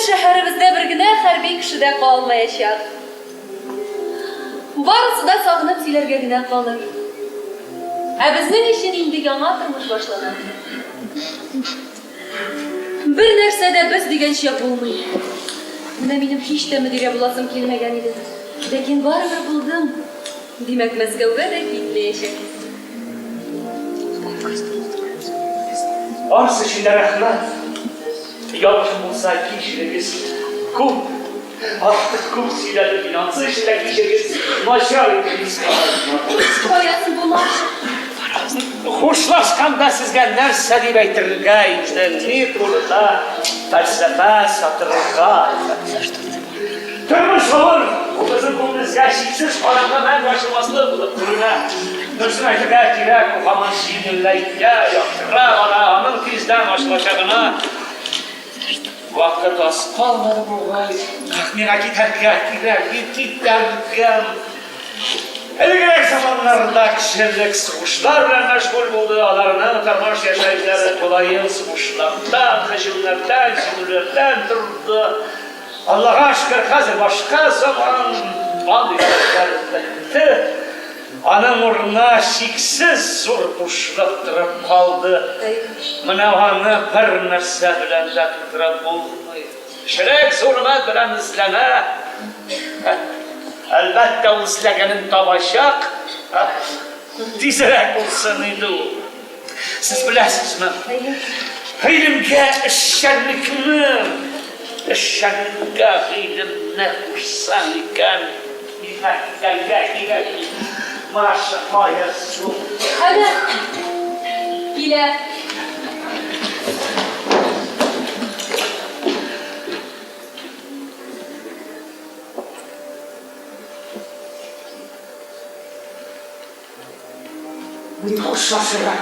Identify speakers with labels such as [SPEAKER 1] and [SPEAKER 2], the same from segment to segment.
[SPEAKER 1] шәһәребездә бер генә хәрби кеше дә калмаячак. Барысы да сагынып сөйләргә генә калыр. Ә безнең өчен инде яңа тормыш башлана. Бер нәрсә дә без дигәнчә булмый. Менә минем һич тә мөдирә буласым килмәгән иде. Ләкин барыбер булдым. Димәк, Мәскәүгә дә китмәячәк.
[SPEAKER 2] Арсы өчен дә рәхмәт. Ялгышым булса кичерегез. Күп, артык күп сөйләде финансы эштә кичерегез. Начар идегез.
[SPEAKER 1] Каясын булмаш.
[SPEAKER 2] Хушлашканда сезгә нәрсә дип әйтергә инде, ни турында фәлсәфә сатырга. Тормыш авыр, безнең күңелгә чиксез караңгы мән ачылмаслык булып күренә. Дөресен әйтергә кирәк, һаман җиңелләйгә, яктыра бара, аның тиздән ачылачагына. Вакыт аз калмады бугай. Миңа китәргә кирәк, китәргә. Элегрәк заманнарда кешелек сугышлар белән мәшгуль булды, аларның тормыш яшәүләре тулаен сугышлардан, һөҗүмнәрдән, җиңүләрдән торды. Аллаһка шөкер, хәзер башка заман андый. Аның урынына чиксез зур бушлык торып калды. Менә аны бер нәрсә белән дә тутырып булмый. Ширәк зурмат белән эзләнә. Әлбәттә үзләгәнен табачак. Тизрәк булсын иде ул. Сез беләсезме? Гыйлемгә эшчәнлеккә гыйлемне кушсан икән. Маша, моя су.
[SPEAKER 1] Әнә, килә.
[SPEAKER 2] Ни хушлашырга.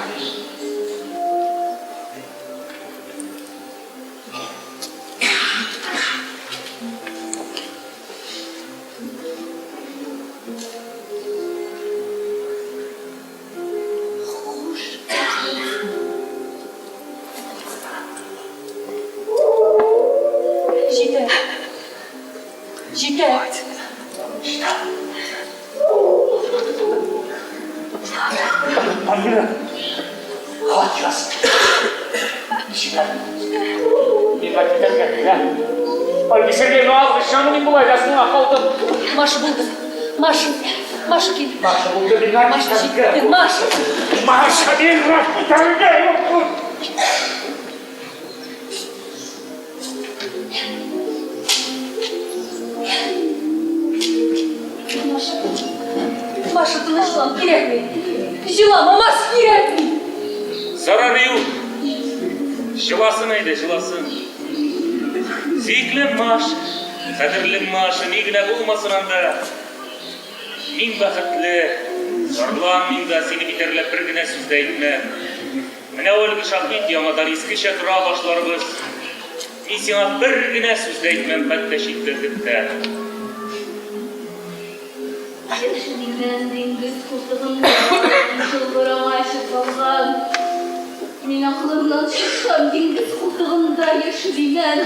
[SPEAKER 1] Җитә.
[SPEAKER 2] Амира, хат яз. Җитә. Миңа китәргә кирәк. Сергей, алгышчаны мин булай ясына калдым.
[SPEAKER 1] Маша булды. Маша кил.
[SPEAKER 2] Маша булды, миңа китәргә.
[SPEAKER 1] Маша,
[SPEAKER 2] миңа китәргә юк.
[SPEAKER 1] Маша, тынычлан, кирәкми. Җылама, Маша, кирәкми.
[SPEAKER 3] Зарары юк. Җыласын әйдә, җыласын. Сөйклем Маша, кадерлем Маша, ни генә булмасын анда. Мин бәхетле. Зарлан мин дә сине битәрләп бер генә сүз дә әйтмәм. Менә әлеге шахмат ямадан искечә тора башларбыз. Мин сиңа бер генә сүз дә әйтмәм, хәтта читтәдеп тә.
[SPEAKER 1] Яшеннән диңгез култыгында шылбырың ачып калган. Мин акылымнан чыккан диңгез култыгында яшәгән.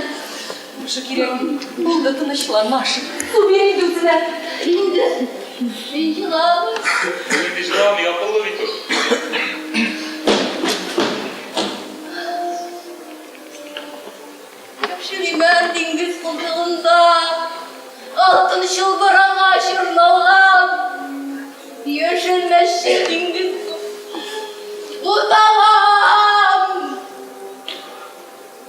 [SPEAKER 1] Маша, кирәкми. Булды, тынычлан, Маша. Су бир инде үзенә. Инде. Мин җыламыйм.
[SPEAKER 3] Инде җыламый, акыллы бит ул.
[SPEAKER 1] Яшәгән диңгез култыгында алтын шылбырыңа чорналган. Яшәмәсче диңгез уталам.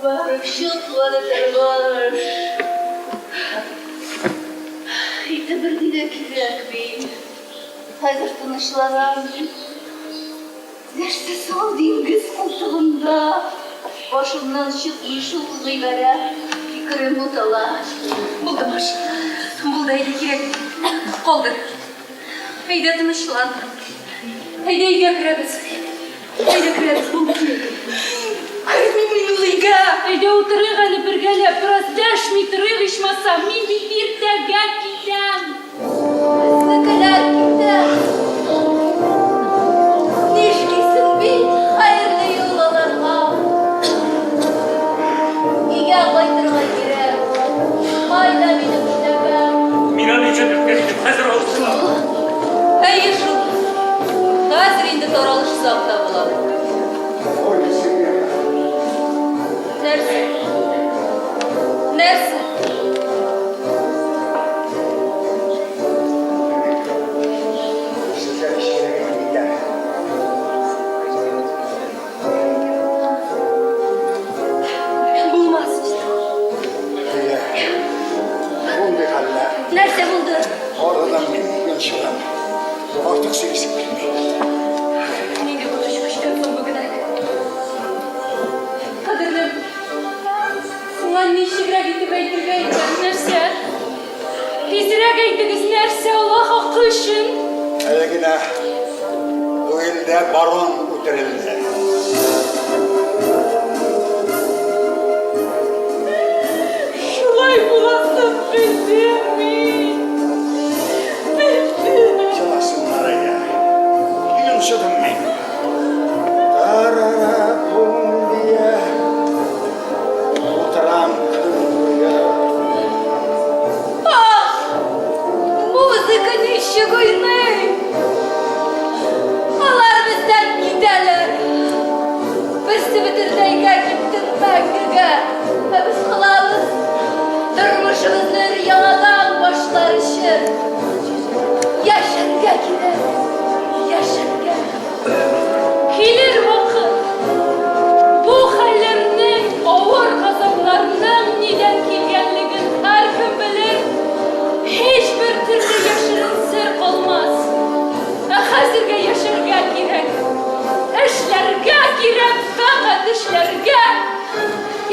[SPEAKER 1] Барып чыклады тормыш. Инде бер генә кирәкми. Хәзер тынычланам. Нәрсә соң диңгез култыгында? Башымнан чыкмый шул гыйбарә. Фикерем утала. Булды, Маша. Булды, әйдә, кирәк. Калды. Әйдә, тынычлан. Әйдә, өйгә керәбез. Булды. Кермим мин ул өйгә. Әйдә, утырыйк әле бергәләп. Бераз дәшми торыйк, ичмасам. Мин бит иртәгә китәм. Сәкеләр китәм. Нишкисең бит, хәерле юлларга. Өйгә кайтырга кирәк. Nerse? Nerse?
[SPEAKER 4] Sizler işine gider.
[SPEAKER 1] Bulmaz işte.
[SPEAKER 4] Bunun bir halle.
[SPEAKER 1] Nerse buldu?
[SPEAKER 4] Oradan bir çıkan. Artık seni bilmiyor.
[SPEAKER 1] Neydi bu düşmüşten son bugüne? Kadir'im. Sana nişigra gitti beytirge nerse? Hizire gittiniz nerse Allah hakkı için?
[SPEAKER 4] Elegine bu ilde baron otelinde.
[SPEAKER 1] Şulay bulasın bildim mi? Bildim.
[SPEAKER 4] Çalasınlara ya. Yumuşadım ben. Tarara bum diye. Oturan kırmızıya.
[SPEAKER 1] Ah! Muzika nişigoy ne? Onlar bizden giderler. Biz bitirdeyle gittin Mekke'ye. Ve biz kılavuz durmuşumuzdur yanadan başlarışır. Yaşırga gider, yaşırga. Gelir vakit. Bu hallerinin, ağır kazanlarının neden gelgenliğin her kim bilir. Hiçbir türlü yaşırın sır olmaz. Hazırga yaşırga girek. İşlerge girek, fakat işlerge.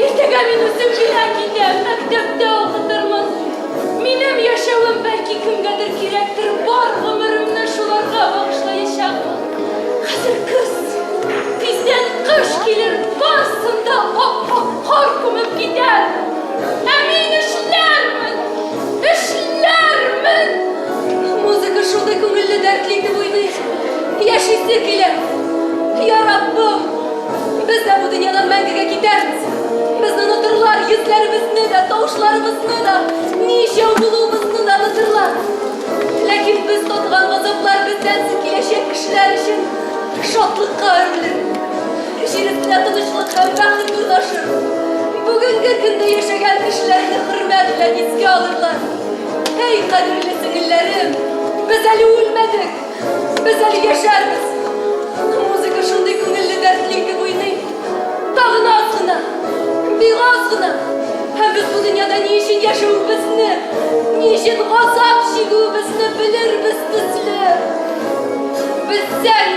[SPEAKER 1] Ertege minüzüm bile gidem, mektepte okuturmaz. Benim yaşamım belki kimgedir gerektir. Var ömrümde şularga bağışlayacak. Hazır kız, bizden kış gelir, basında korkup gider. Emin işlermin, işlermin. Müzik şurada köngülde dertliydi buydu. Yaşayacak ile. Ya Rabbim, biz de bu dünyadan Mekke'ye gideriz. Bizden otururlar yüzlerimizni de, doğuşlarımızını da, nice umulumuzni da unuturlar. Lakin biz tutgan gazaplar bizden sikileşen kişiler için şatlıkka örülür. Şerifle tınışlıkka bakın yurdaşır. Bugünkü günde yaşayan kişilerini hürmetle iske alırlar. Hey kadirli sinirlerim, biz eli ölmedik, biz eli yaşarız. Müzik şunday köngülli dertliydi bu yine. Dağın ağzına, bir ağzına. Hem biz bu dünyada niçin yaşadığımızı, niçin gazap çektiğimizi bilir biz bizler. Bizden